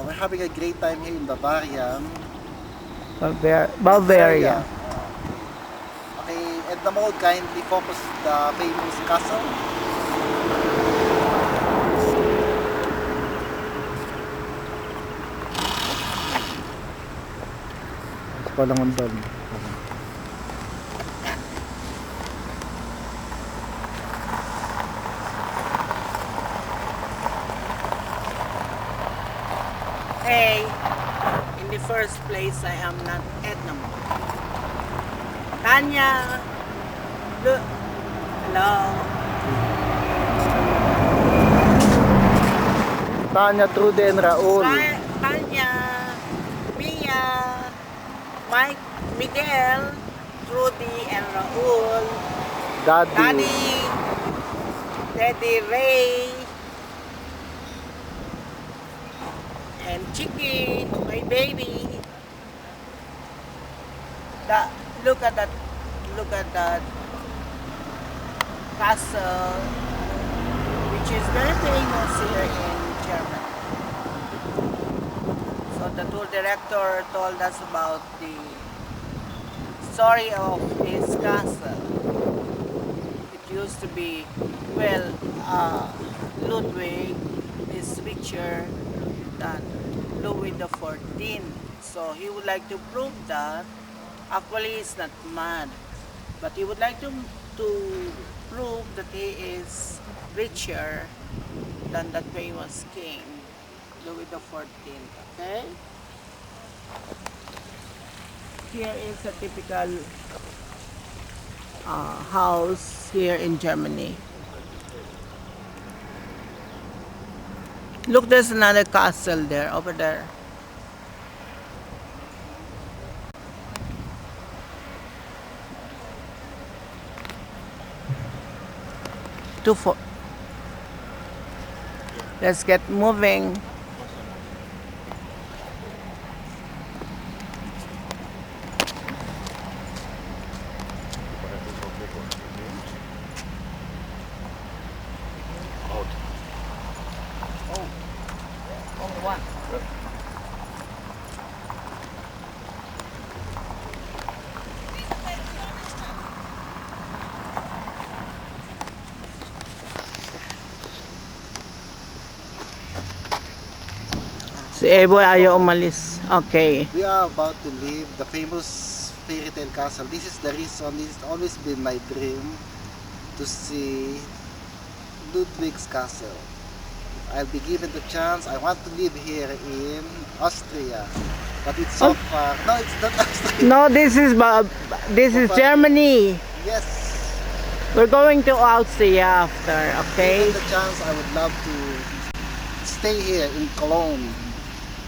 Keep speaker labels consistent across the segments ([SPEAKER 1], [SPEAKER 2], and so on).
[SPEAKER 1] we're having a great time here in Bavaria.
[SPEAKER 2] Bavaria.
[SPEAKER 1] Okay, and the mode kindly focus the famous castle.
[SPEAKER 2] Palang undol.
[SPEAKER 3] Hey, in the first place, I am not Edna Mo. Tanya, look, hello.
[SPEAKER 2] Tanya, Trude, and Raul.
[SPEAKER 3] Tanya, Mia, Mike, Miguel, Trudy, and Raul. Daddy, Teddy Ray, and Chicky, my baby. Look at that castle, which is very famous here in Germany. So the tour director told us about the story of this castle. It used to be, well, Ludwig is richer than Louis XIV. So he would like to prove that. Actually, he's not mad, but he would like to prove that he is richer than that famous king, Louis XIV. Okay? Here is a typical house here in Germany. Look, there's another castle there, over there. Let's get moving. Only one. Si Eboy ayaw umalis. Okay.
[SPEAKER 1] We are about to leave the famous fairy tale castle. This is the reason, this has always been my dream to see Ludwig's castle. I'll be given the chance. I want to live here in Austria, but it's so far. No, it's not Austria.
[SPEAKER 3] No, this is Germany.
[SPEAKER 1] Yes.
[SPEAKER 3] We're going to Austria after, okay?
[SPEAKER 1] Given the chance, I would love to stay here in Cologne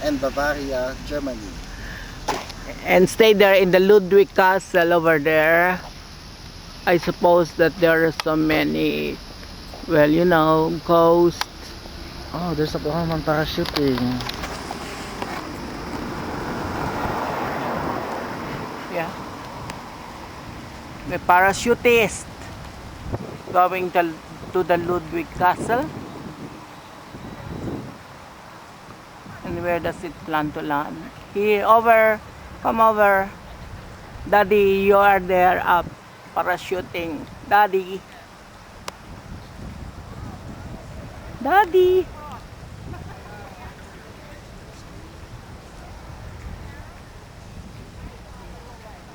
[SPEAKER 1] and Bavaria, Germany.
[SPEAKER 3] And stay there in the Ludwig Castle over there. I suppose that there are so many, well, you know, ghosts.
[SPEAKER 2] Oh, there's a woman parachuting.
[SPEAKER 3] Yeah. The parachutist going to the Ludwig Castle. And where does it plan to land? Here, over. Come over. Daddy, you are there up parachuting. Daddy. Daddy.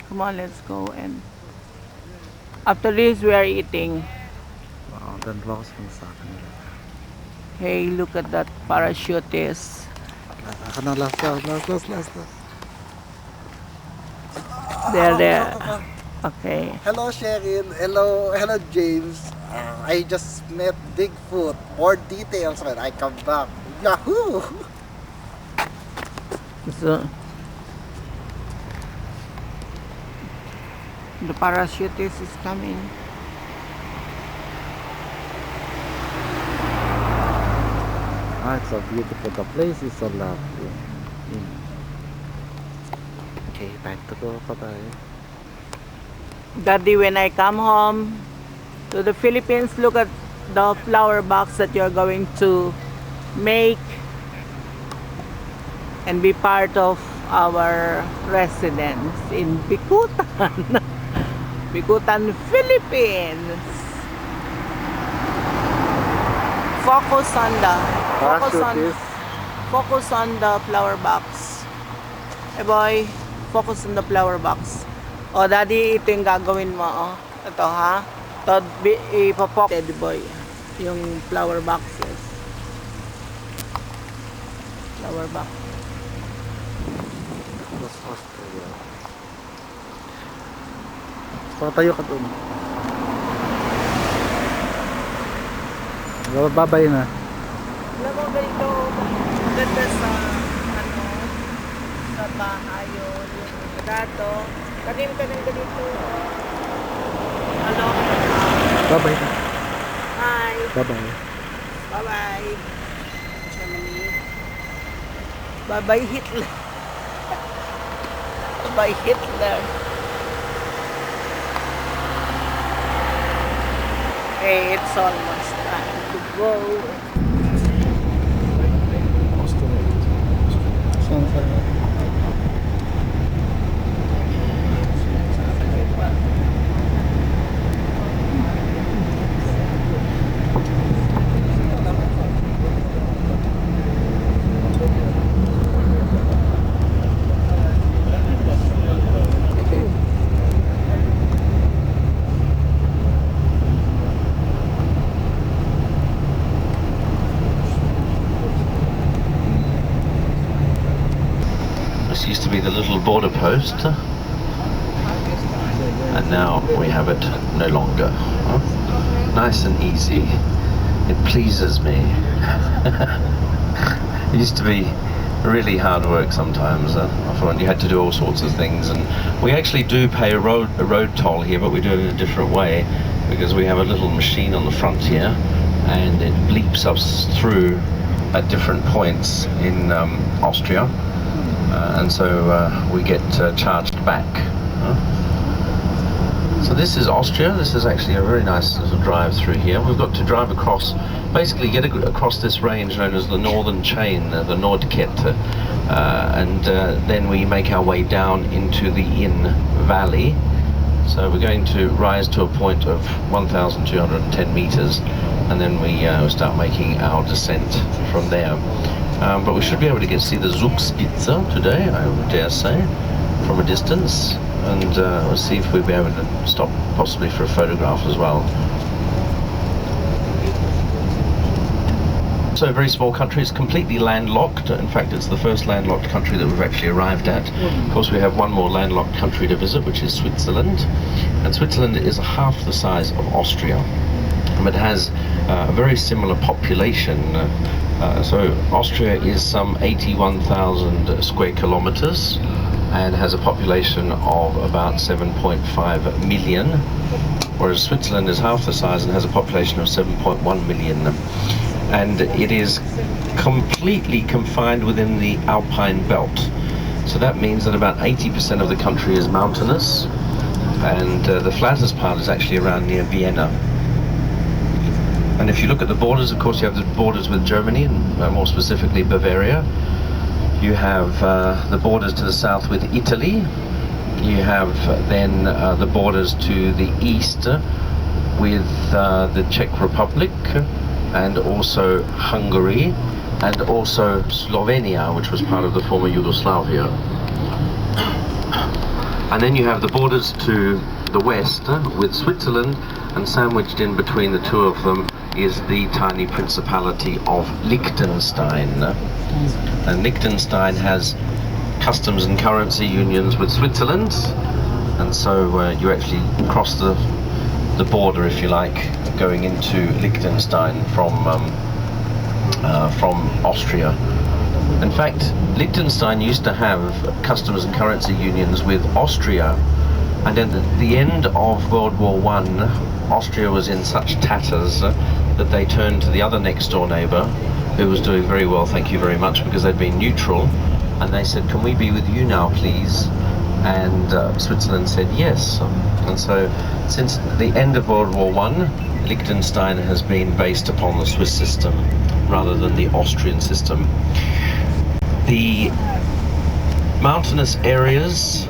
[SPEAKER 3] Come on, let's go. And after this, we are eating.
[SPEAKER 2] Wow, dan bawas mo sa akin.
[SPEAKER 3] Hey, look at that parachutist.
[SPEAKER 2] Ako na last.
[SPEAKER 3] There. Okay.
[SPEAKER 1] Hello, Sherin. Hello, James. I just met Bigfoot. More details when I come back. Yahoo!
[SPEAKER 3] So, the parachutist is coming.
[SPEAKER 2] Ah, it's so beautiful. The place is so lovely. Okay, time to go. Bye-bye.
[SPEAKER 3] Daddy, when I come home to the Philippines, look at the flower box that you're going to make. and be part of our residence in Bicutan, Bicutan, Philippines. Focus on the focus on the flower box. Eh boy, focus on the flower box. O daddy, ito yung gagawin mo. Oh. Ito ha. Ito ipapok. Teddy boy. Yung flower boxes. Flower box.
[SPEAKER 2] That's Austria. Patayo ka dun. Babay na.
[SPEAKER 3] Alam mo ganito, ganda sa sa bahay yun, yung gato. Tanim ka ng ganito.
[SPEAKER 2] Babay na.
[SPEAKER 3] Hi.
[SPEAKER 2] Babay.
[SPEAKER 3] Bye-bye. Germany. Bye-bye Hitler. Bye Hitler. Okay, it's almost time to go.
[SPEAKER 2] Saan sa?
[SPEAKER 4] This used to be the little border post, and now we have it no longer. Nice and easy. It pleases me. It used to be really hard work sometimes. I found you had to do all sorts of things, and we actually do pay a road toll here, but we do it in a different way because we have a little machine on the front here, and it bleeps us through at different points in Austria. And so we get charged back. So this is Austria. This is actually a very nice little drive through here. We've got to drive across, basically get across this range known as the Northern Chain, the Nordkette, and then we make our way down into the Inn Valley. So we're going to rise to a point of 1,210 meters, and then we start making our descent from there. But we should be able to see the Zugspitze today, I would dare say, from a distance, and we'll see if we'll be able to stop possibly for a photograph as well. So a very small country. It's completely landlocked. In fact, it's the first landlocked country that we've actually arrived at. Of course, we have one more landlocked country to visit, which is Switzerland, and Switzerland is half the size of Austria, but has a very similar population. So Austria is some 81,000 square kilometers and has a population of about 7.5 million, whereas Switzerland is half the size and has a population of 7.1 million. And it is completely confined within the Alpine belt. So that means that about 80% of the country is mountainous, and the flattest part is actually around near Vienna. And if you look at the borders, of course, you have the borders with Germany, and more specifically Bavaria. You have the borders to the south with Italy. You have then the borders to the east with the Czech Republic, and also Hungary, and also Slovenia, which was part of the former Yugoslavia. And then you have the borders to the west with Switzerland, and sandwiched in between the two of them is the tiny principality of Liechtenstein. And Liechtenstein has customs and currency unions with Switzerland, and so you actually cross the border, if you like, going into Liechtenstein from Austria. In fact, Liechtenstein used to have customs and currency unions with Austria, and at the end of World War I, Austria was in such tatters that they turned to the other next door neighbour, who was doing very well, thank you very much, because they'd been neutral, and they said, "Can we be with you now, please?" And Switzerland said yes. And so since the end of World War I, Liechtenstein has been based upon the Swiss system rather than the Austrian system. The mountainous areas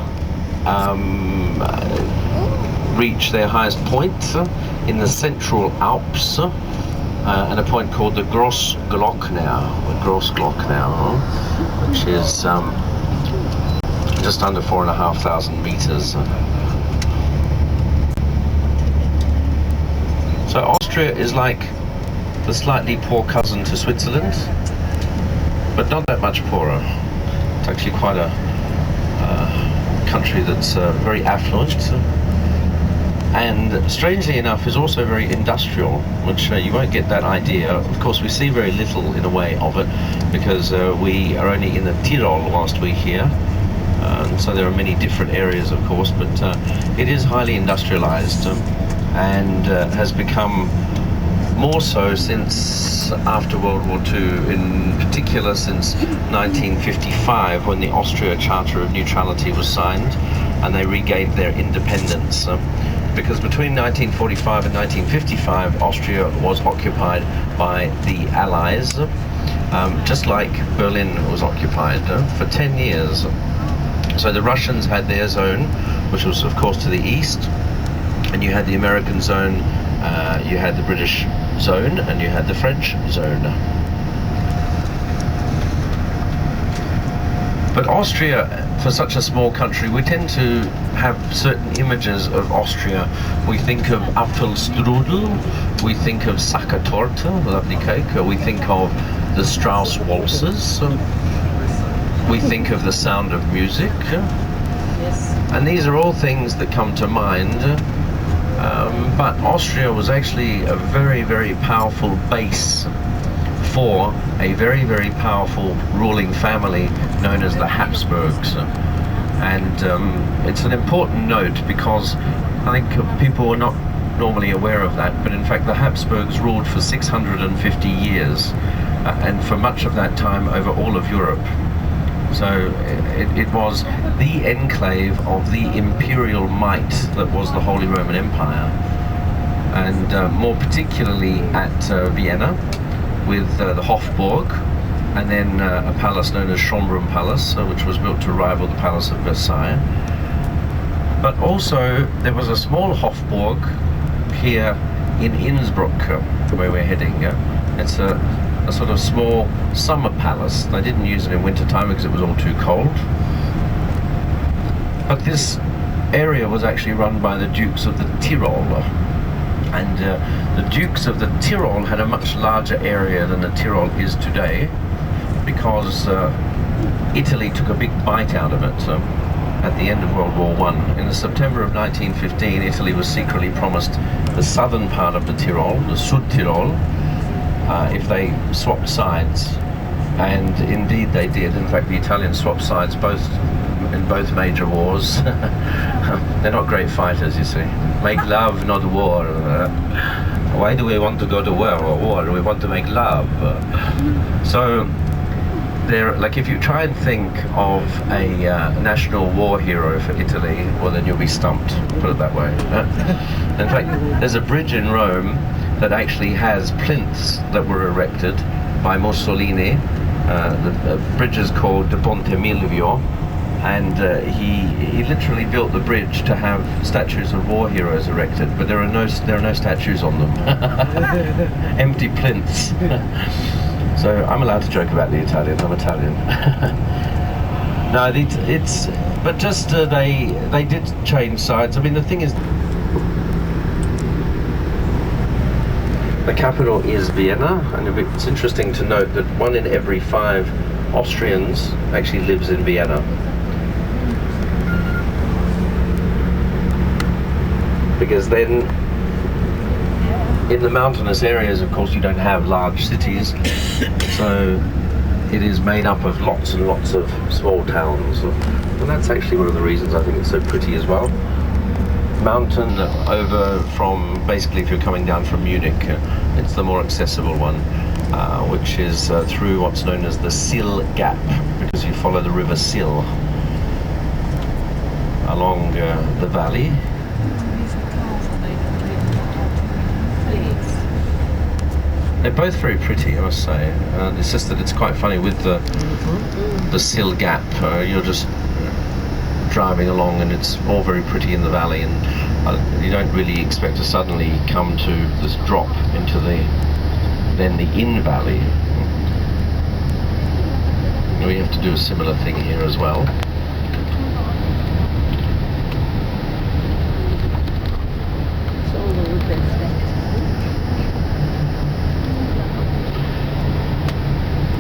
[SPEAKER 4] reach their highest point in the central Alps at a point called the Grossglockner, which is just under 4,500 meters. So Austria is like the slightly poor cousin to Switzerland, but not that much poorer. It's actually quite a country that's very affluent, and strangely enough is also very industrial, which you won't get that idea. Of course, we see very little in a way of it because we are only in the Tyrol whilst we're here, so there are many different areas, of course, but it is highly industrialized and has become more so since after World War II, in particular since 1955, when the Austria Charter of Neutrality was signed and they regained their independence. Because between 1945 and 1955, Austria was occupied by the Allies, just like Berlin was occupied for 10 years. So the Russians had their zone, which was of course to the east, and you had the American zone, you had the British zone, and you had the French zone. But Austria, for such a small country, we tend to have certain images of Austria. We think of Apfelstrudel, we think of Sackertorte, lovely cake, we think of the Strauss waltzes, we think of the sound of music, and these are all things that come to mind. But Austria was actually a very, very powerful base for a very, very powerful ruling family known as the Habsburgs. And it's an important note because I think people are not normally aware of that, but in fact the Habsburgs ruled for 650 years and for much of that time over all of Europe. So it was the enclave of the imperial might that was the Holy Roman Empire, and more particularly at Vienna with the Hofburg, and then a palace known as Schönbrunn Palace, which was built to rival the Palace of Versailles. But also there was a small Hofburg here in Innsbruck, where we're heading. It's a sort of small summer palace. They didn't use it in winter time because it was all too cold. But this area was actually run by the Dukes of the Tyrol, and the Dukes of the Tyrol had a much larger area than the Tyrol is today, because Italy took a big bite out of it at the end of World War I. In the September of 1915, Italy was secretly promised the southern part of the Tyrol, the Sud Tyrol, if they swapped sides, and indeed they did. In fact, the Italians swapped sides in both major wars. They're not great fighters, you see. Make love, not war. Why do we want to go to war? We want to make love. So, like, if you try and think of a national war hero for Italy, well, then you'll be stumped, put it that way. In fact, there's a bridge in Rome that actually has plinths that were erected by Mussolini. The bridge is called the Ponte Milvio, and he literally built the bridge to have statues of war heroes erected, but there are no statues on them. Empty plinths. So I'm allowed to joke about the Italians. I'm Italian. No, but just they did change sides. I mean, the thing is, the capital is Vienna, and it's interesting to note that 1 in every 5 Austrians actually lives in Vienna. Because then, in the mountainous areas, of course, you don't have large cities, so it is made up of lots and lots of small towns. And that's actually one of the reasons I think it's so pretty as well. Mountain over from, basically if you're coming down from Munich, it's the more accessible one, which is through what's known as the Sill Gap, because you follow the river Sill along the valley. They're both very pretty, I must say. It's just that it's quite funny with the sill gap. You're just driving along, and it's all very pretty in the valley, and you don't really expect to suddenly come to this drop into the in valley. We have to do a similar thing here as well.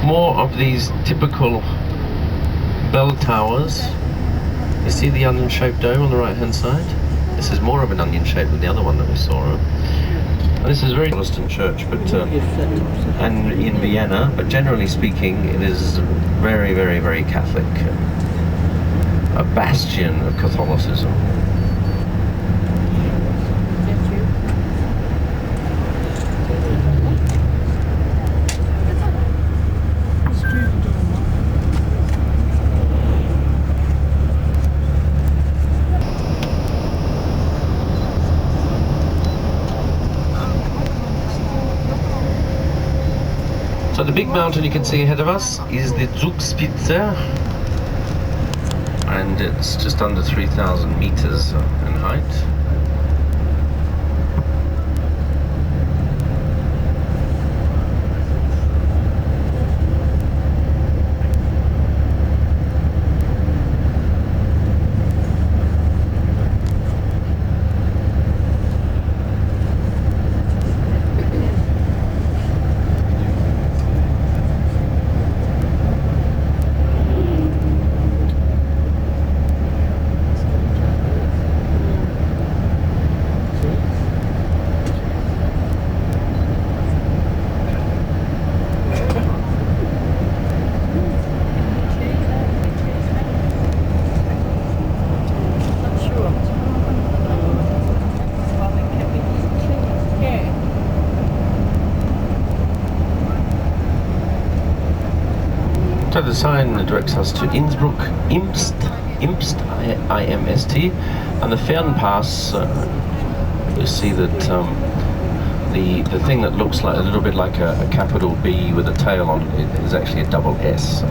[SPEAKER 4] More of these typical bell towers. You see the onion-shaped dome on the right-hand side? This is more of an onion shape than the other one that we saw. And this is a very Protestant church, but and in Vienna, but generally speaking, it is very, very, very Catholic. A bastion of Catholicism. So the big mountain you can see ahead of us is the Zugspitze, and it's just under 3,000 meters in height. So the sign directs us to Innsbruck, Imst, I-M-S-T, and the Fernpass, you see that the thing that looks like a little bit like a capital B with a tail on it is actually a double S.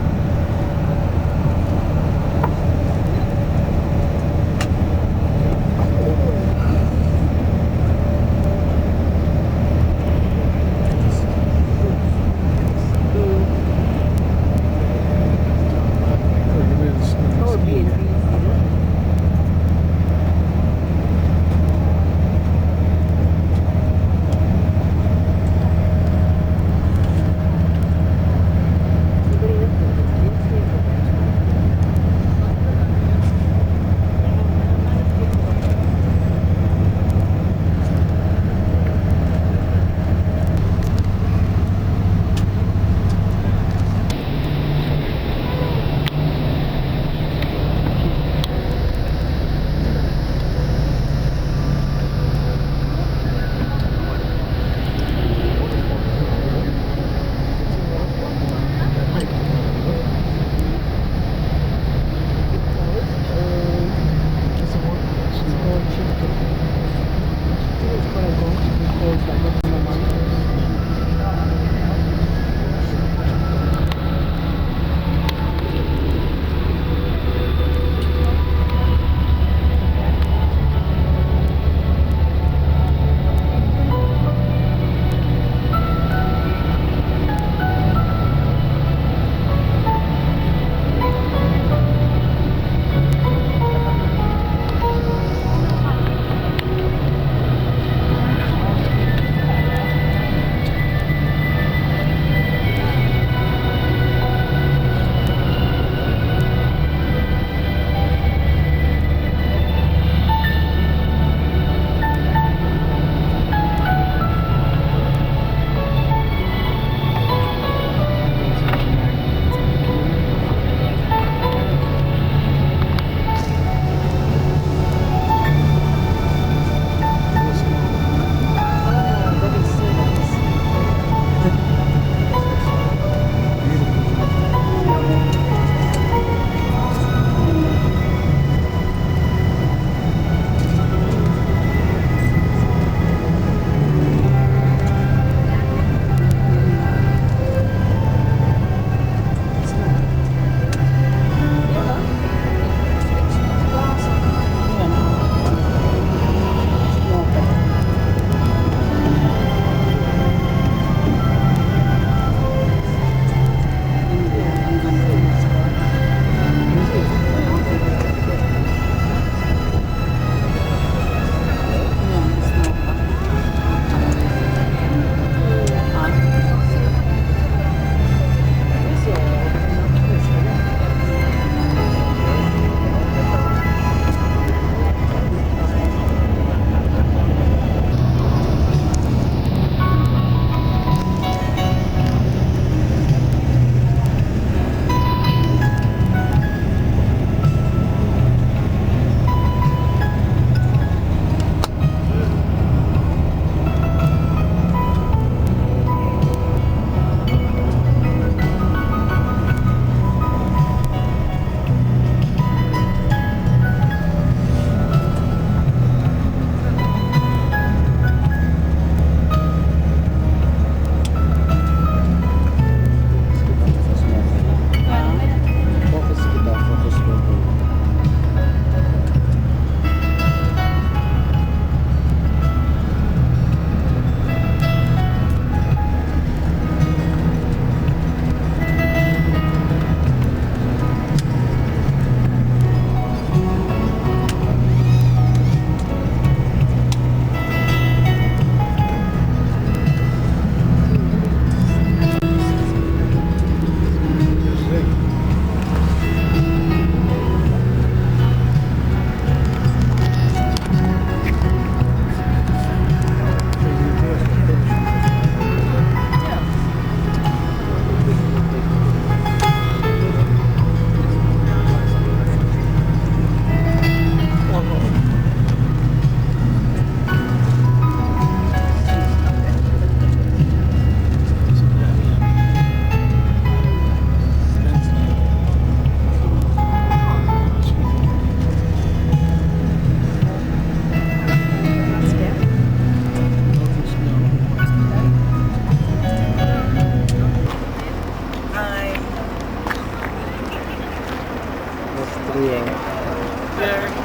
[SPEAKER 2] Austria.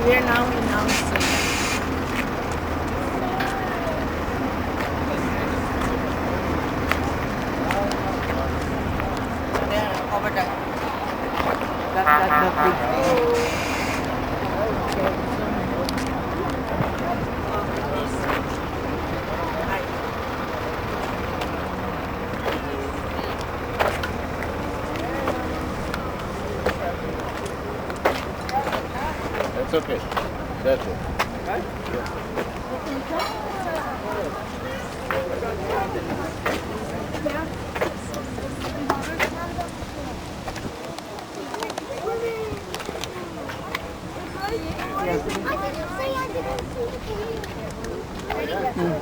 [SPEAKER 3] We're now in Austria. There, over there. That big thing.
[SPEAKER 2] That's okay. That's it.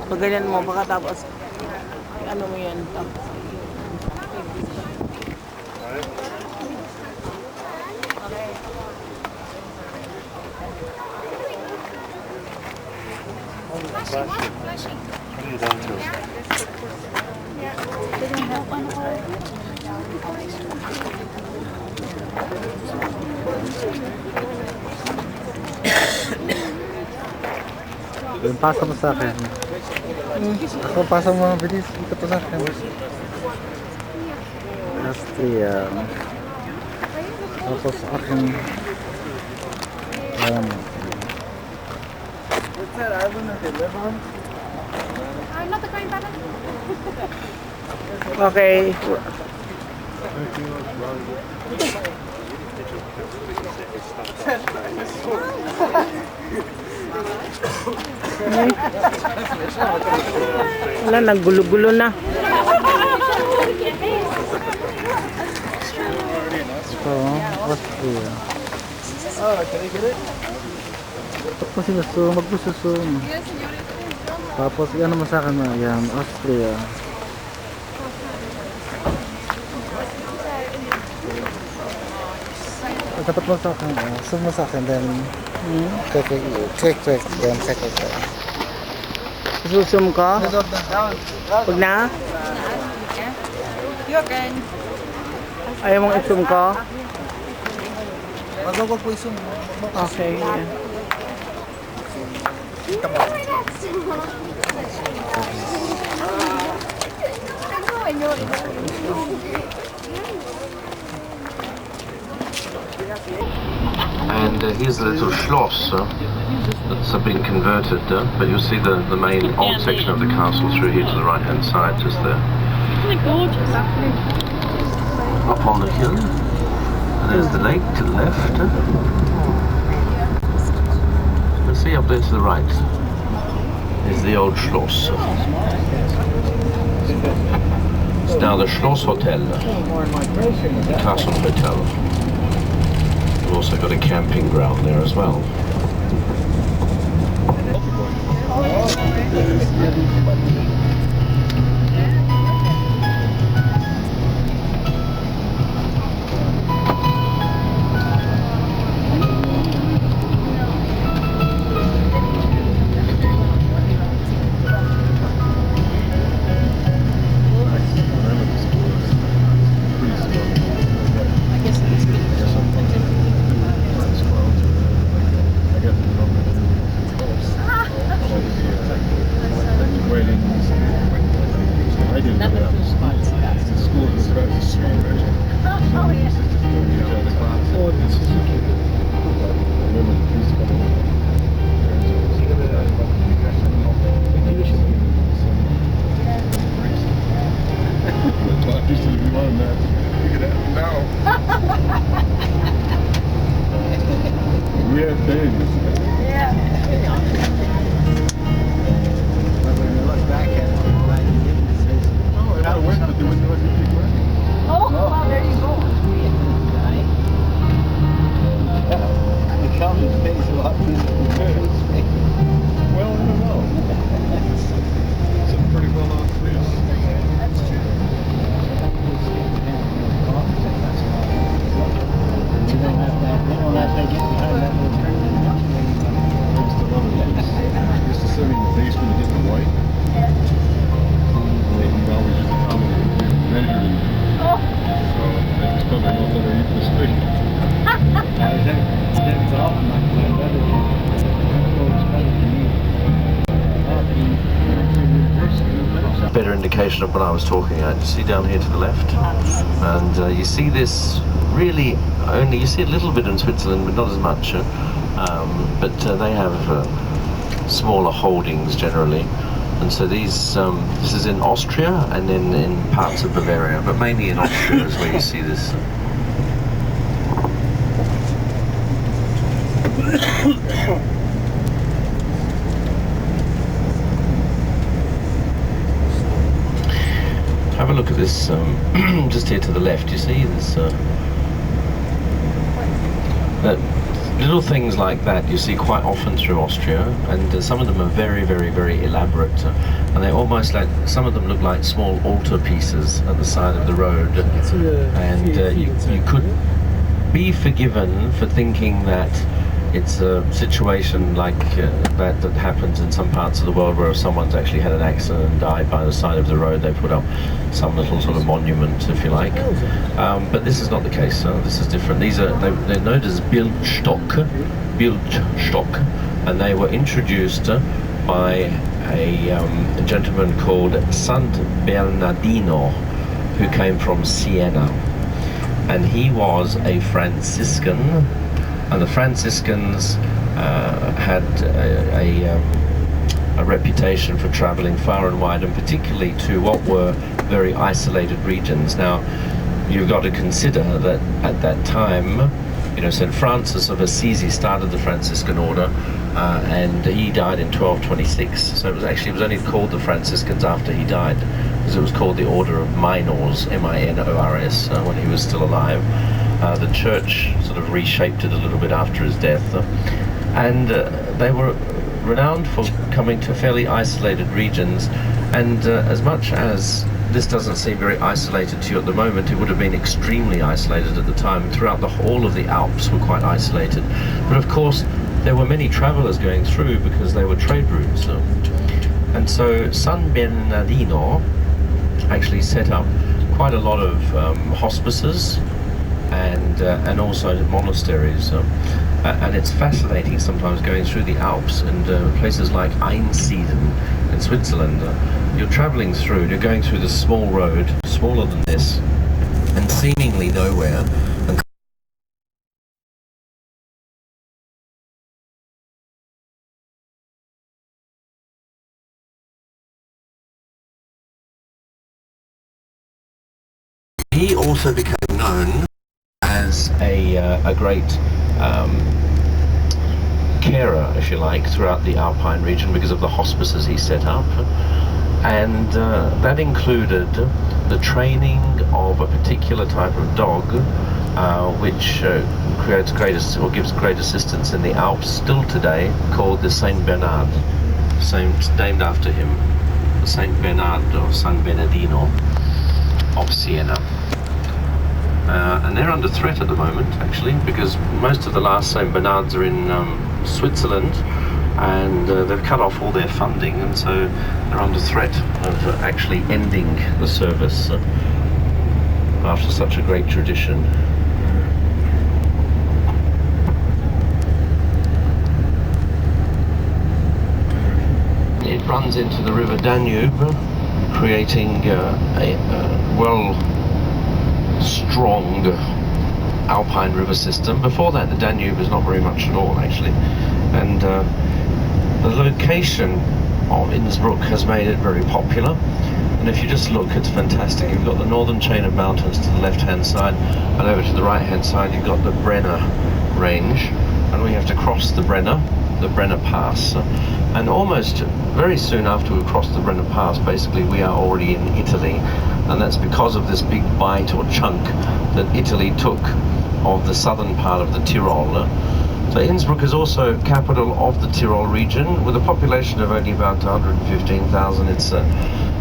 [SPEAKER 3] Pag ganyan mo, baka tapos ano mo yan, tapos
[SPEAKER 2] Yung pasa mo sa akin. Ako, pasa mo mga bilis. Dito pa sa akin. Austria. Tapos sa akin. Alam mo.
[SPEAKER 3] okay. Wala, naggulo-gulo na.
[SPEAKER 2] So, Austria. Tapos sinusum, magbususum. Tapos, yan naman sa akin na, yan, Austria. Dapat mo sa akin, zoom mo sa akin, then, click, then second.
[SPEAKER 3] Susum ko? Pag na? Ayaw mong i-zoom ko?
[SPEAKER 1] Wag po isum.
[SPEAKER 3] Okay. Yeah.
[SPEAKER 4] And here's a little schloss that's been converted, but you'll see the main old section of the castle through here to the right hand side, just there. Up on the hill, and there's the lake to the left. And see up there to the right is the old schloss. It's now the Schloss Hotel, the Castle Hotel. We've also got a camping ground there as well. Better indication of what I was talking about. You see down here to the left, and you see this really only, you see a little bit in Switzerland, but not as much. But they have smaller holdings generally, and so these this is in Austria and then in parts of Bavaria, but mainly in Austria is where you see this. Have a look at this, just here to the left, you see this, little things like that you see quite often through Austria, and some of them are very, very, very elaborate, and they almost like, some of them look like small altar pieces at the side of the road, and you could be forgiven for thinking that it's a situation like that happens in some parts of the world where if someone's actually had an accident and died by the side of the road, they put up some little sort of monument, if you like. But this is not the case. This is different. These are they're known as Bildstock, and they were introduced by a gentleman called Sant Bernardino, who came from Siena, and he was a Franciscan. And the Franciscans had a reputation for traveling far and wide, and particularly to what were very isolated regions. Now, you've got to consider that at that time, you know, St. Francis of Assisi started the Franciscan order, and he died in 1226. So it was only called the Franciscans after he died, because it was called the Order of Minors, M-I-N-O-R-S, when he was still alive. The church sort of reshaped it a little bit after his death, and they were renowned for coming to fairly isolated regions, and as much as this doesn't seem very isolated to you at the moment, it would have been extremely isolated at the time. Throughout the whole of the Alps were quite isolated, but of course there were many travelers going through because they were trade routes, and so San Bernardino actually set up quite a lot of hospices and also monasteries, and it's fascinating sometimes going through the Alps and places like Einsiedeln in Switzerland. You're traveling through, you're going through this small road, smaller than this, and seemingly nowhere. And he also became known as a great carer, if you like, throughout the Alpine region because of the hospices he set up, and that included the training of a particular type of dog, which creates gives great assistance in the Alps still today, called the Saint Bernard, named after him, the Saint Bernard or San Bernardino of Siena. And they're under threat at the moment, actually, because most of the last St. Bernards are in Switzerland, and they've cut off all their funding, and so they're under threat of actually ending the service after such a great tradition. It runs into the river Danube, creating strong Alpine river system. Before that, the Danube is not very much at all, actually, and the location of Innsbruck has made it very popular. And if you just look, it's fantastic. You've got the northern chain of mountains to the left-hand side, and over to the right-hand side you've got the Brenner range, and we have to cross the Brenner Pass, and almost very soon after we've crossed the Brenner Pass, basically we are already in Italy, and that's because of this big bite or chunk that Italy took of the southern part of the Tyrol. So Innsbruck is also capital of the Tyrol region, with a population of only about 115,000. It's a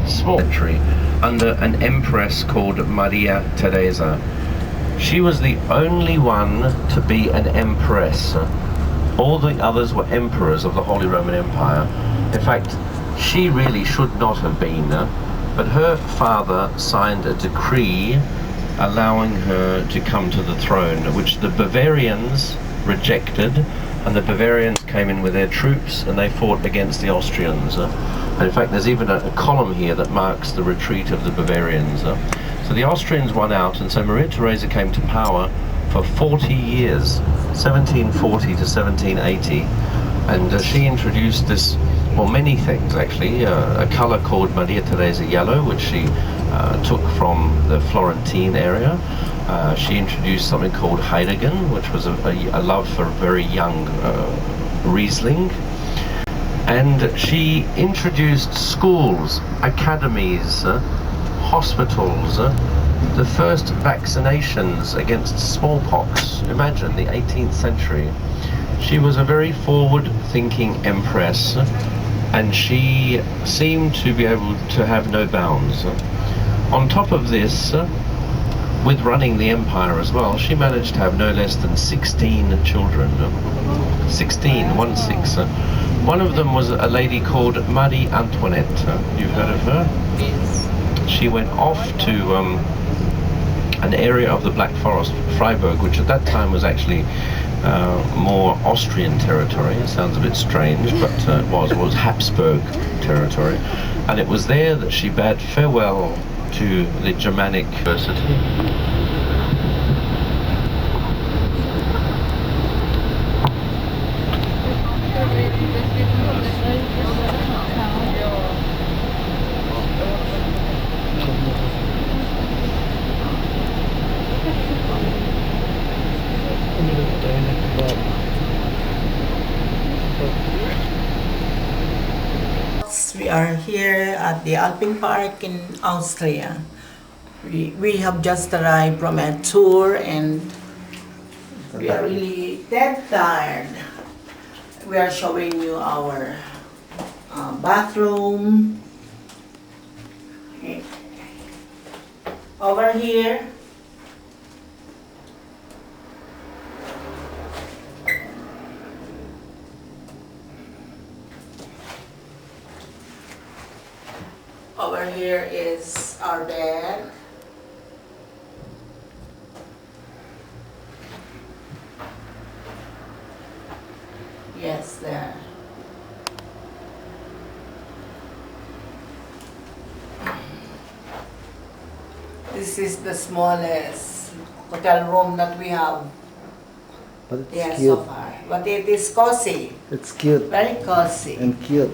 [SPEAKER 4] small country under an empress called Maria Teresa. She was the only one to be an empress. All the others were emperors of the Holy Roman Empire. In fact, she really should not have been, but her father signed a decree allowing her to come to the throne, which the Bavarians rejected, and the Bavarians came in with their troops and they fought against the Austrians. And in fact, there's even a column here that marks the retreat of the Bavarians. So the Austrians won out, and so Maria Theresa came to power for 40 years, 1740 to 1780, and she introduced this, well, many things actually. A colour called Maria Theresa Yellow, which she took from the Florentine area. She introduced something called Heiligen, which was a love for very young Riesling. And she introduced schools, academies, hospitals, the first vaccinations against smallpox. Imagine, the 18th century. She was a very forward-thinking empress, and she seemed to be able to have no bounds. On top of this, with running the empire as well, she managed to have no less than 16 children. 16, 1-6. One of them was a lady called Marie Antoinette. You've heard of her? Yes. She went off to an area of the Black Forest, Freiburg, which at that time was actually more Austrian territory. It sounds a bit strange, but it was Habsburg territory. And it was there that she bade farewell to the Germanic diversity.
[SPEAKER 3] We are here at the Alpine Park in Austria. We have just arrived from a tour and we are really dead tired. We are showing you our bathroom. Over here, is our bed. Yes, there. This is the smallest hotel room that we have.
[SPEAKER 1] But it's
[SPEAKER 3] Yes,
[SPEAKER 1] cute.
[SPEAKER 3] so far. But it is cozy.
[SPEAKER 1] It's cute
[SPEAKER 3] Very cozy.
[SPEAKER 1] and cute.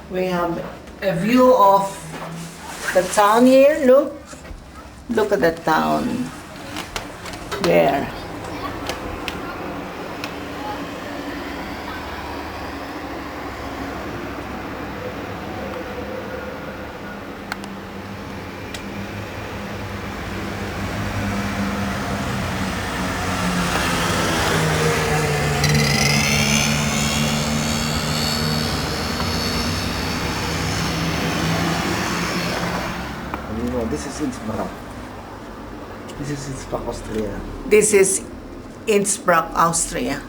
[SPEAKER 3] We have a view of the town here. Look at the town there.
[SPEAKER 1] This is Innsbruck. This is Innsbruck, Austria.
[SPEAKER 3] This is Innsbruck, Austria.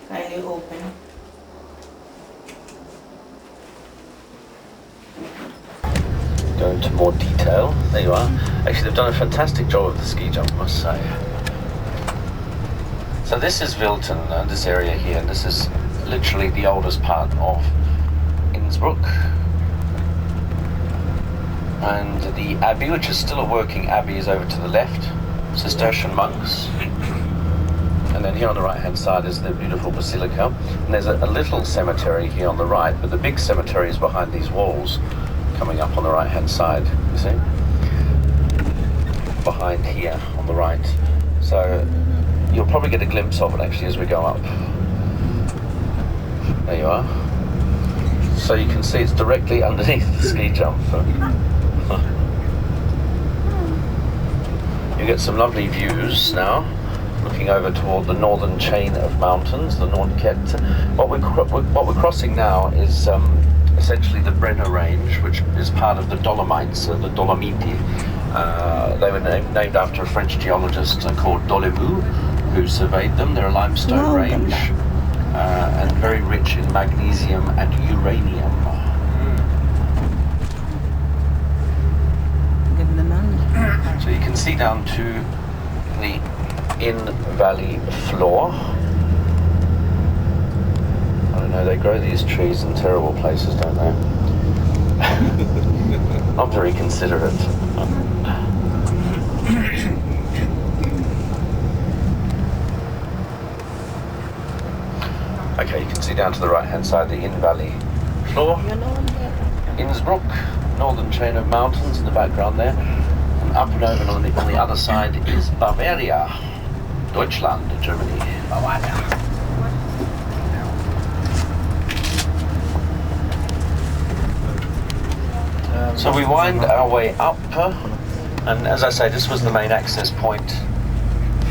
[SPEAKER 3] Kindly open.
[SPEAKER 4] Go into more detail. There you are. Actually, they've done a fantastic job of the ski jump, I must say. So this is Wilton, this area here, and this is literally the oldest part of Innsbruck. And the abbey, which is still a working abbey, is over to the left. Cistercian monks. And then here on the right-hand side is the beautiful basilica. And there's a little cemetery here on the right, but the big cemetery is behind these walls, coming up on the right-hand side, you see? Behind here on the right. So you'll probably get a glimpse of it actually as we go up. There you are. So you can see it's directly underneath the ski jump. You get some lovely views now, looking over toward the northern chain of mountains, the Nordkette. What we're crossing now is essentially the Brenner Range, which is part of the Dolomites, the Dolomiti, They were named after a French geologist called Dolemu, who surveyed them. They're a limestone range and very rich in magnesium and uranium. So you can see down to the in-valley floor. I don't know, they grow these trees in terrible places, don't they? Not very considerate. Okay, you can see down to the right-hand side the in-valley floor. Innsbruck, northern chain of mountains in the background there. And up and over on the other side is Bavaria, Deutschland, Germany. Bavaria. So we wind our way up, and as I say, this was the main access point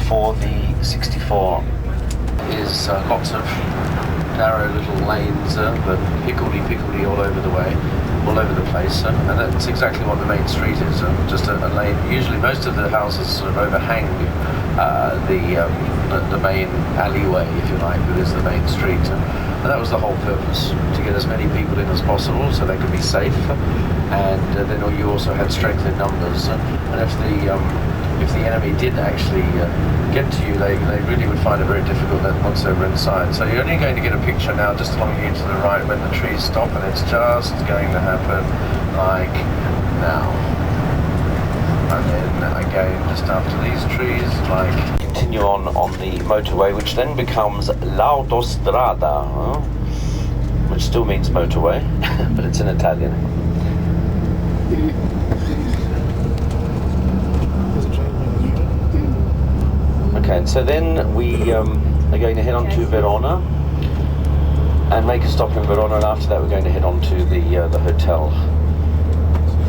[SPEAKER 4] for the 64. Is lots of narrow little lanes, but higgledy-piggledy all over the way, all over the place, and that's exactly what the main street is, just a lane. Usually most of the houses sort of overhang the main alleyway, if you like, that is the main street. And that was the whole purpose, to get as many people in as possible so they could be safe, and then you also had strength in numbers, and if the enemy did actually get to you, they really would find it very difficult once they were inside. So you're only going to get a picture now just along here to the right when the trees stop, and it's just going to happen like now. And then again, just after these trees, like... Continue on the motorway, which then becomes l'autostrada, which still means motorway, but it's in Italian. Okay, so then we are going to head on to Verona and make a stop in Verona, and after that we're going to head on to the hotel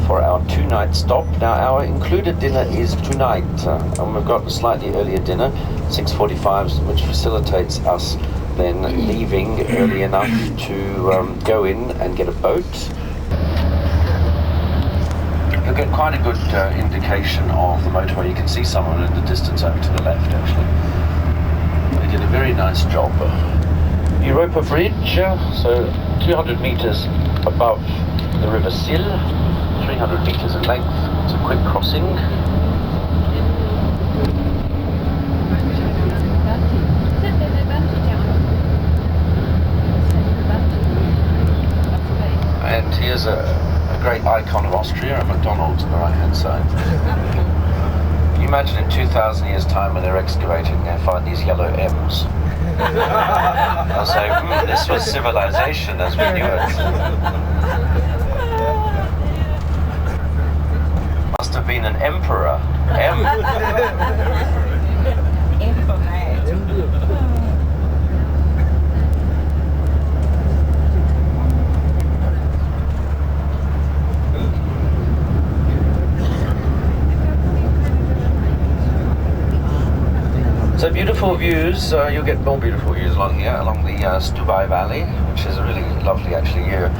[SPEAKER 4] for our 2-night stop. Now our included dinner is tonight, and we've got a slightly earlier dinner, 6:45, which facilitates us then leaving early enough to go in and get a boat. You'll get quite a good indication of the motorway. You can see someone in the distance over to the left, actually. They did a very nice job. Europa Bridge, so 200 meters above the River Sil, 300 meters in length. It's a quick crossing. And here's a great icon of Austria, a McDonald's on the right-hand side. Can you imagine in 2,000 years' time when they're excavating, they find these yellow M's? They'll say, this was civilization as we knew it. Must have been an emperor. So beautiful views, you'll get more beautiful views along here, along the Stubai Valley, which is really lovely actually here.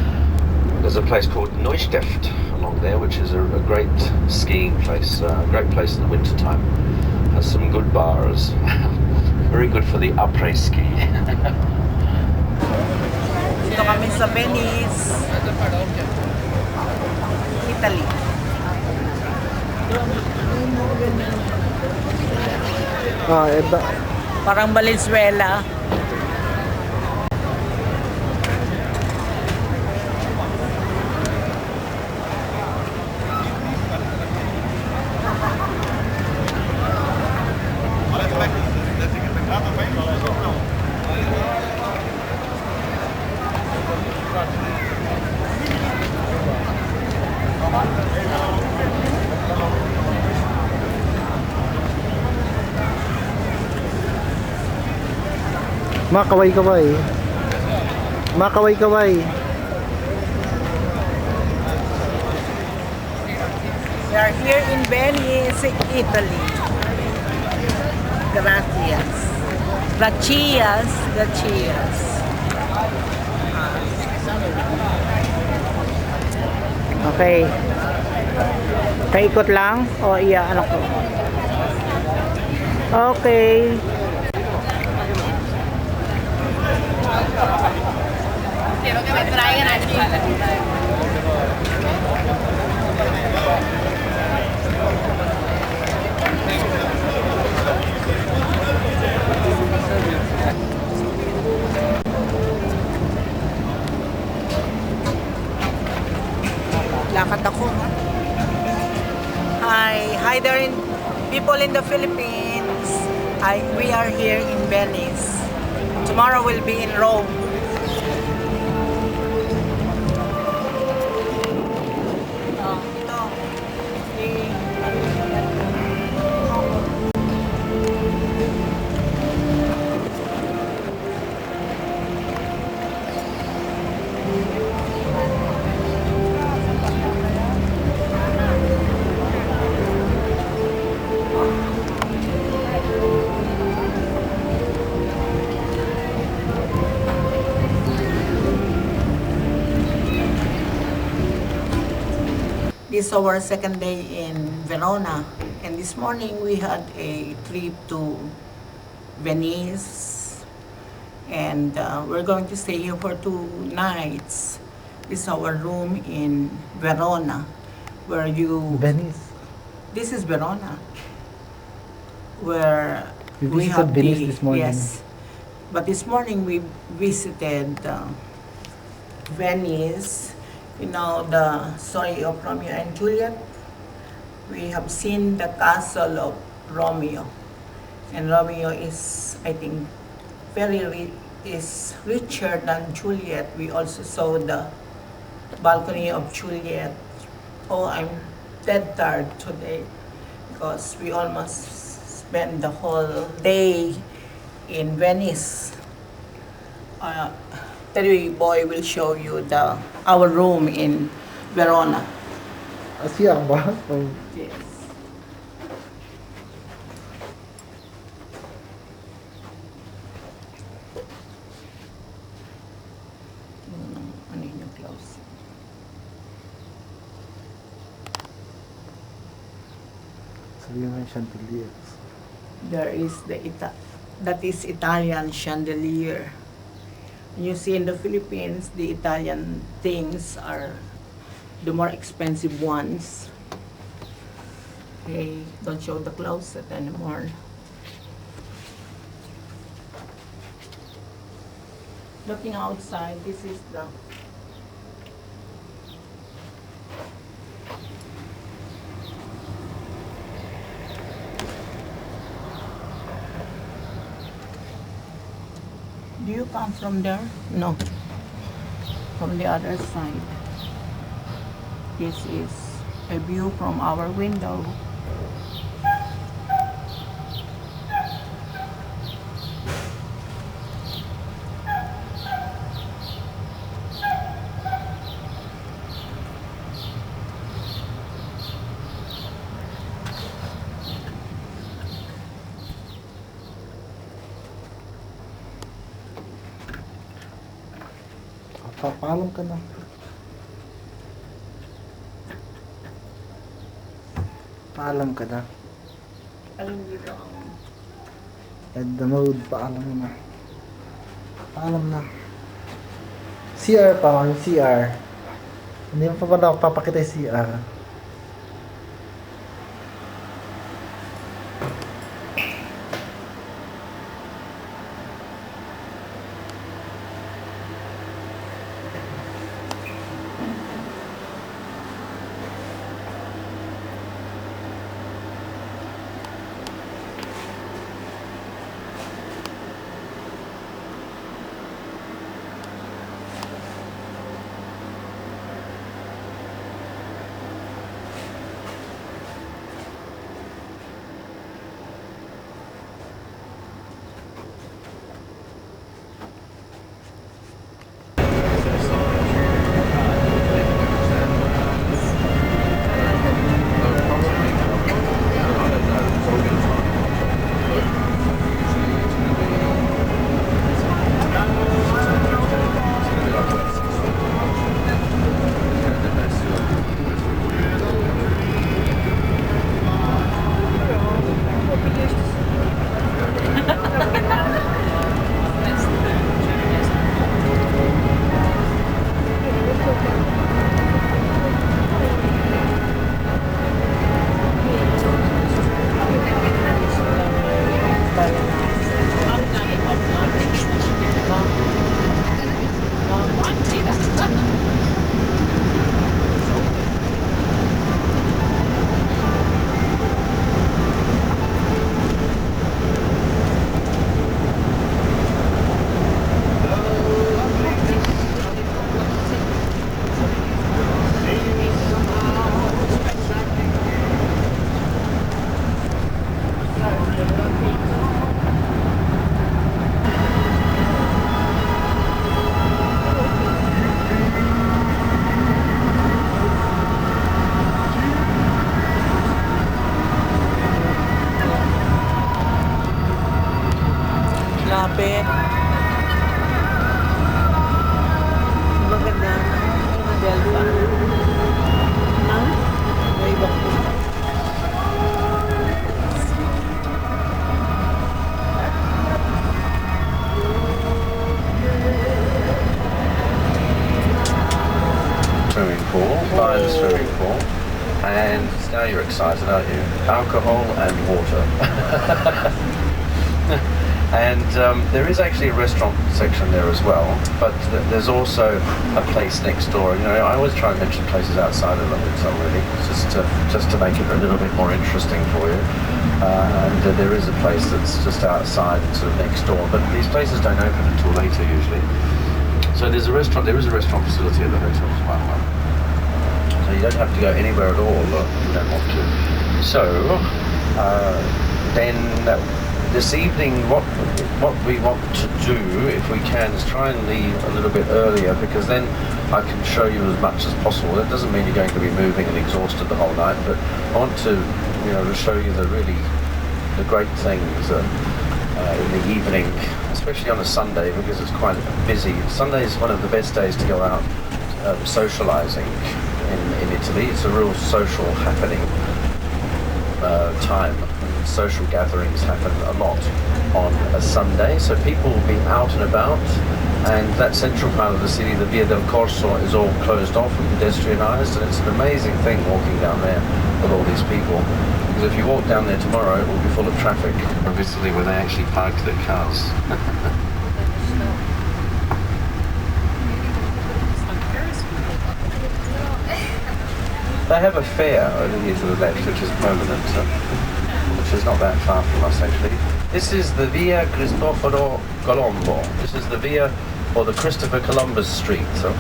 [SPEAKER 4] There's a place called Neustift along there, which is a great skiing place, a great place in the winter time. Has some good bars, very good for the après-ski.
[SPEAKER 3] Dito kami sa Venice, Italy. Parang Valenzuela.
[SPEAKER 2] Makaway-kaway. Makaway-kaway.
[SPEAKER 3] We are here in Venice, Italy. Gracias. Gracias. Gracias.
[SPEAKER 2] Okay.
[SPEAKER 3] Kaikot lang? O iya, ano ko? Okay.
[SPEAKER 5] Quiero que me traigan aquí.
[SPEAKER 3] Lakad ako. Hi there, people in the Philippines. We are here in Venice. Tomorrow we'll be in Rome. Ito. This is our second day in Verona, and this morning we had a trip to Venice, and we're going to stay here for 2 nights. This is our room in Verona, where
[SPEAKER 2] Venice.
[SPEAKER 3] This is Verona, where
[SPEAKER 2] We
[SPEAKER 3] we
[SPEAKER 2] visited
[SPEAKER 3] have
[SPEAKER 2] Venice this morning.
[SPEAKER 3] Yes, but this morning we visited Venice. You know, the story of Romeo and Juliet. We have seen the castle of Romeo, and Romeo is, I think, is richer than Juliet. We also saw the balcony of Juliet. Oh, I'm dead tired today because we almost spent the whole day in Venice. Terry Boy will show you our room in Verona.
[SPEAKER 2] Siya ba?
[SPEAKER 3] Yes. Ano yung close?
[SPEAKER 2] Sabihin mo yung chandelier.
[SPEAKER 3] There is that is Italian chandelier. You see, in the Philippines, the Italian things are the more expensive ones. Okay, don't show the closet anymore. Looking outside, this is the Do you come from there? No. From the other side. This is a view from our window.
[SPEAKER 2] Paalam ka na. Paalam ka na.
[SPEAKER 3] Alam dito ang
[SPEAKER 2] At the mode, paalam na. Paalam na. CR pa, yung CR. Hindi mo pa ba napapakita yung CR?
[SPEAKER 3] Lapit. Maganda. Delta. May iba po.
[SPEAKER 4] Swimming pool, by the swimming pool. And now you're excited, aren't you? Alcohol and water. And there is actually a restaurant section there as well, but there's also a place next door. You know, I always try and mention places outside of the hotel, really, just to make it a little bit more interesting for you. And there is a place that's just outside, sort of next door, but these places don't open until later usually. So there's a restaurant. There is a restaurant facility at the hotel as well. So you don't have to go anywhere at all if you don't want to. So then. This evening, what we want to do, if we can, is try and leave a little bit earlier, because then I can show you as much as possible. That doesn't mean you're going to be moving and exhausted the whole night, but I want to, you know, to show you the great things in the evening, especially on a Sunday, because it's quite busy. Sunday is one of the best days to go out socialising in Italy. It's a real social happening time. Social gatherings happen a lot on a Sunday, so people will be out and about, and that central part of the city, the Via del Corso, is all closed off and pedestrianised, and it's an amazing thing walking down there with all these people, because if you walk down there tomorrow it will be full of traffic, obviously, where they actually park their cars. They have a fair over here to the left, which is permanent, which is not that far from us actually. This is the Via Cristoforo Colombo. This is the Via, or the Christopher Columbus Street. So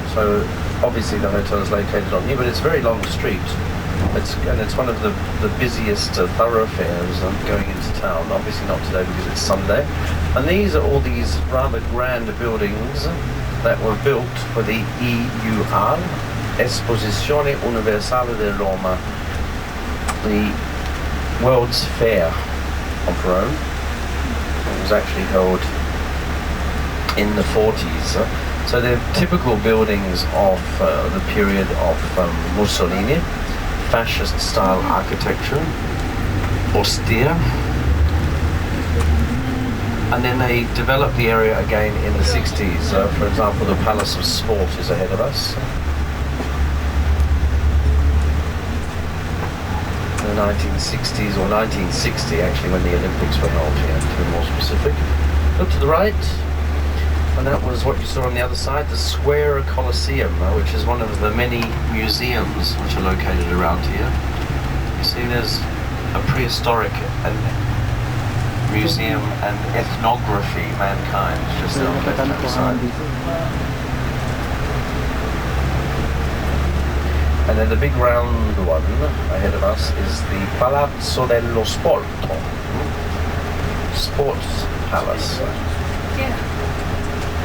[SPEAKER 4] obviously the hotel is located on here, but it's a very long street. It's one of the busiest thoroughfares going into town. Obviously not today because it's Sunday. And these are all these rather grand buildings that were built for the EUR, Esposizione Universale di Roma, the World's Fair of Rome. It was actually held in the 40s. So they're typical buildings of the period of Mussolini, fascist style architecture, austere. And then they developed the area again in the 60s. For example, the Palace of Sport is ahead of us. The 1960s, or 1960 actually, when the Olympics were held here, to be more specific. Look to the right, and that was what you saw on the other side, the Square Colosseum, which is one of the many museums which are located around here. You see there's a prehistoric museum and ethnography, mankind, just on the left-hand side. And then the big round one ahead of us is the Palazzo dello Sporto, Sports Palace.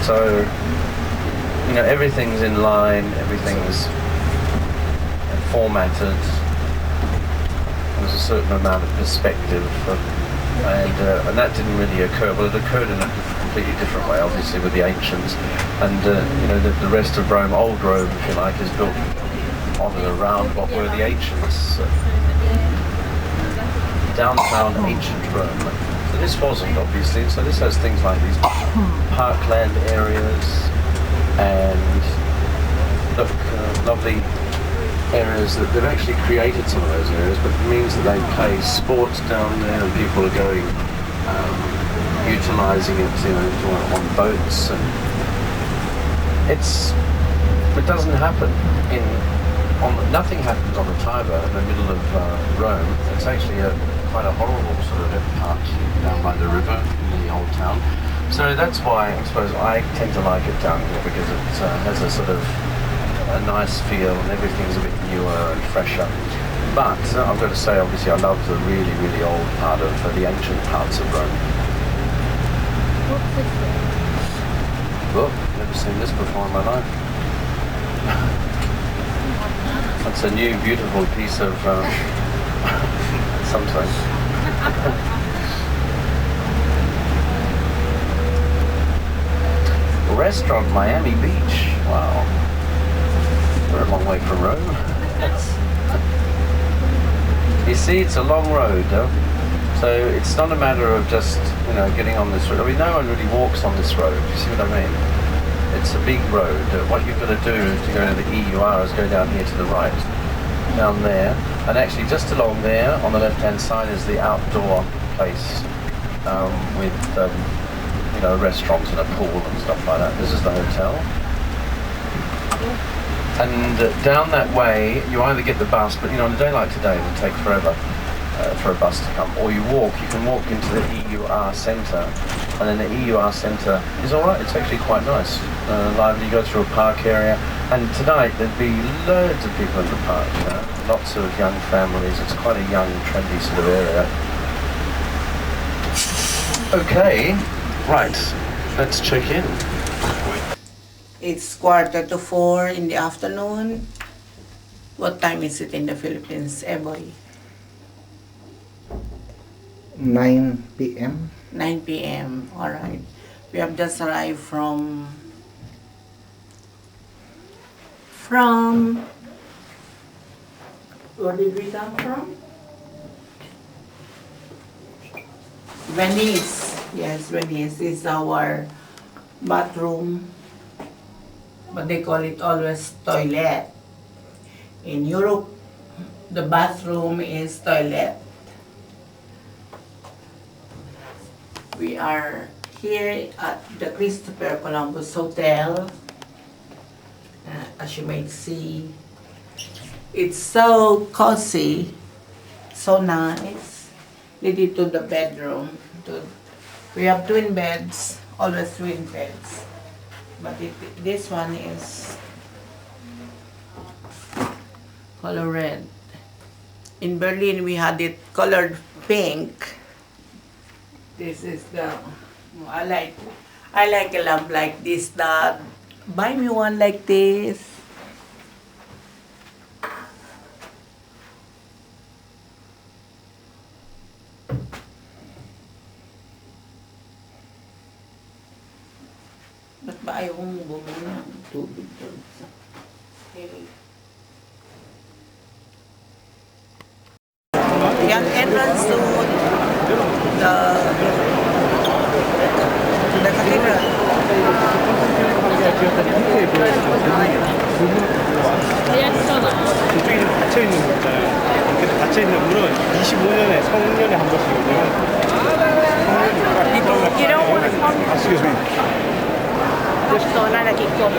[SPEAKER 4] So, you know, everything's in line, everything's formatted. There's a certain amount of perspective, and that didn't really occur. Well, it occurred in a completely different way, obviously, with the ancients. And you know, the rest of Rome, old Rome, if you like, is built on and around what were the ancients. Downtown ancient Rome. So this wasn't, obviously. So this has things like these parkland areas and look, lovely areas that they've actually created some of those areas, but it means that they play sports down there and people are going, utilising it, you know, on boats, and it doesn't happen nothing happens on the Tiber in the middle of Rome. It's actually quite a horrible sort of part down by the river in the old town. So that's why I suppose I tend to like it down here, because it has a sort of a nice feel and everything's a bit newer and fresher. But I've got to say, obviously, I love the really, really old part of the ancient parts of Rome. Well, never seen this before in my life. That's a new, beautiful piece of something. Restaurant Miami Beach. Wow. We're a long way from Rome. You see, it's a long road, so it's not a matter of just, getting on this road. I mean, no one really walks on this road, you see what I mean? It's a big road. What you've got to do to go to the EUR is go down here to the right, down there, and actually just along there, on the left-hand side, is the outdoor place with, restaurants and a pool and stuff like that. This is the hotel. And down that way, you either get the bus, but on a day like today, it would take forever for a bus to come, or you walk. You can walk into the EUR centre, and then the EUR centre is all right. It's actually quite nice, lively. You go through a park area, and tonight there'd be loads of people in the park. Lots of young families. It's quite a young, trendy sort of area. Okay, right. Let's check in.
[SPEAKER 3] It's 3:45 in the afternoon. What time is it in the Philippines, Eboy?
[SPEAKER 2] 9 p.m.
[SPEAKER 3] 9 p.m. Alright. We have just arrived from where did we come from? Venice. Yes, Venice is our bathroom, but they call it always toilet. In Europe, the bathroom is toilet. We are here at the Christopher Columbus Hotel. As you may see, it's so cozy, so nice. Leading to the bedroom. We have twin beds, always twin beds. But this one is color red. In Berlin, we had it colored pink. This is I like a lamp like this, Dad. Buy me one like this. Ba't ba ayaw kong bumili ng tubig doon? Okay. Yan, entrance to the cathedral.
[SPEAKER 6] 그쪽에 닫혀있는 거 있잖아요. 근데 닫혀있는 물은 25년에 성년에 한 번씩 오면
[SPEAKER 5] You don't want to come
[SPEAKER 6] Excuse me.
[SPEAKER 5] so not like it come.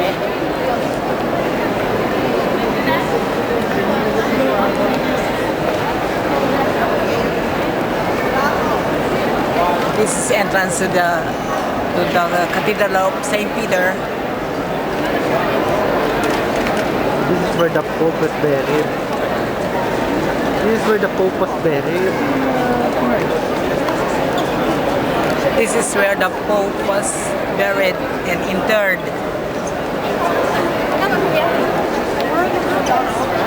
[SPEAKER 3] This is entrance to the Cathedral of St. Peter.
[SPEAKER 2] This is where the Pope was buried. This is where the Pope was buried.
[SPEAKER 3] This is where the Pope was buried and interred.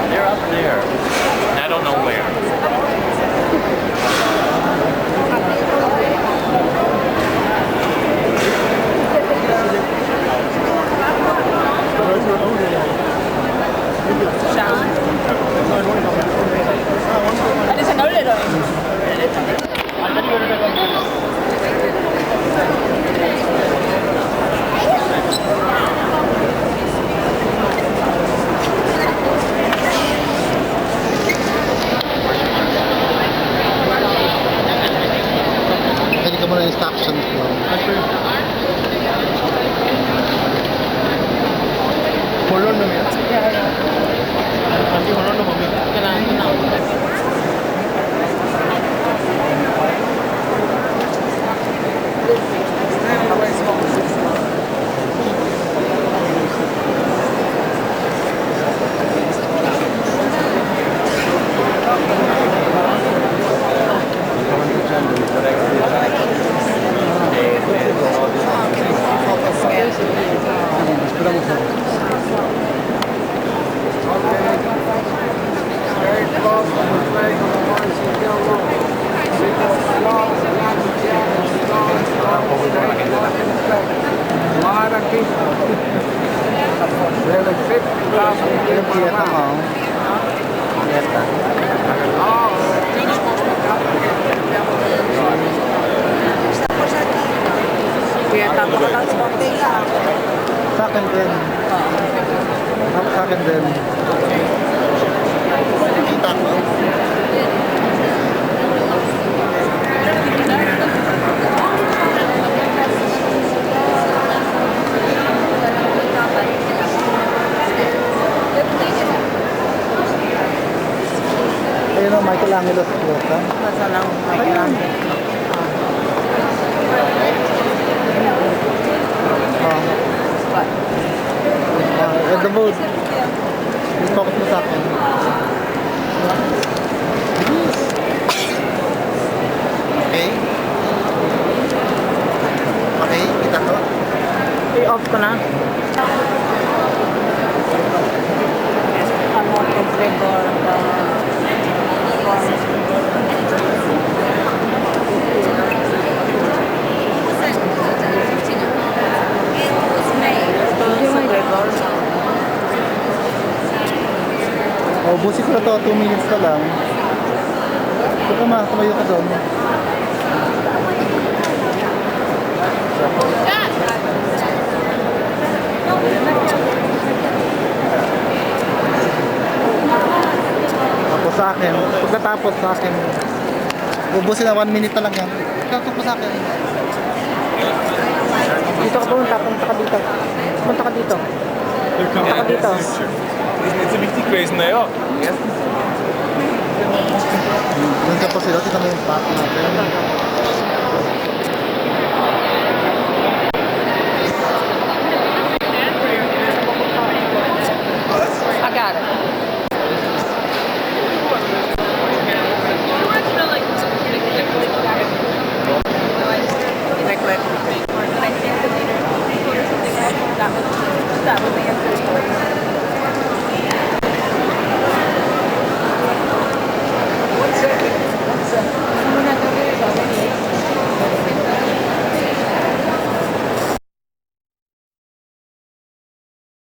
[SPEAKER 4] They're up there. I don't know where.
[SPEAKER 2] Pwede ka muna instruction ko.
[SPEAKER 6] 본론 놈이야? 여기 본론 놈 보면
[SPEAKER 2] Sa akin din. Sa akin din.
[SPEAKER 1] Kita ko.
[SPEAKER 2] Ayun o, Michelangelo sa Kyoto.
[SPEAKER 3] Nasa lang Michelangelo.
[SPEAKER 2] At the mood. I-focus mo sa akin.
[SPEAKER 1] Okay. Okay, kita ko.
[SPEAKER 3] I-off ko na. Ano, Gregor,
[SPEAKER 2] Ubusin ko na to, 2 minutes pa lang. Ito ma, tumayo ka doon. Tapos sa akin, pagkatapos sa akin, ubusin na 1 minute na lang yan. Tapos sa akin.
[SPEAKER 5] Dito ka punta ka dito. Punta ka dito. Punta ka dito.
[SPEAKER 6] It's a wichtig gewesen, naja.
[SPEAKER 2] Doon ka pa sila, tignan mo yung pack natin.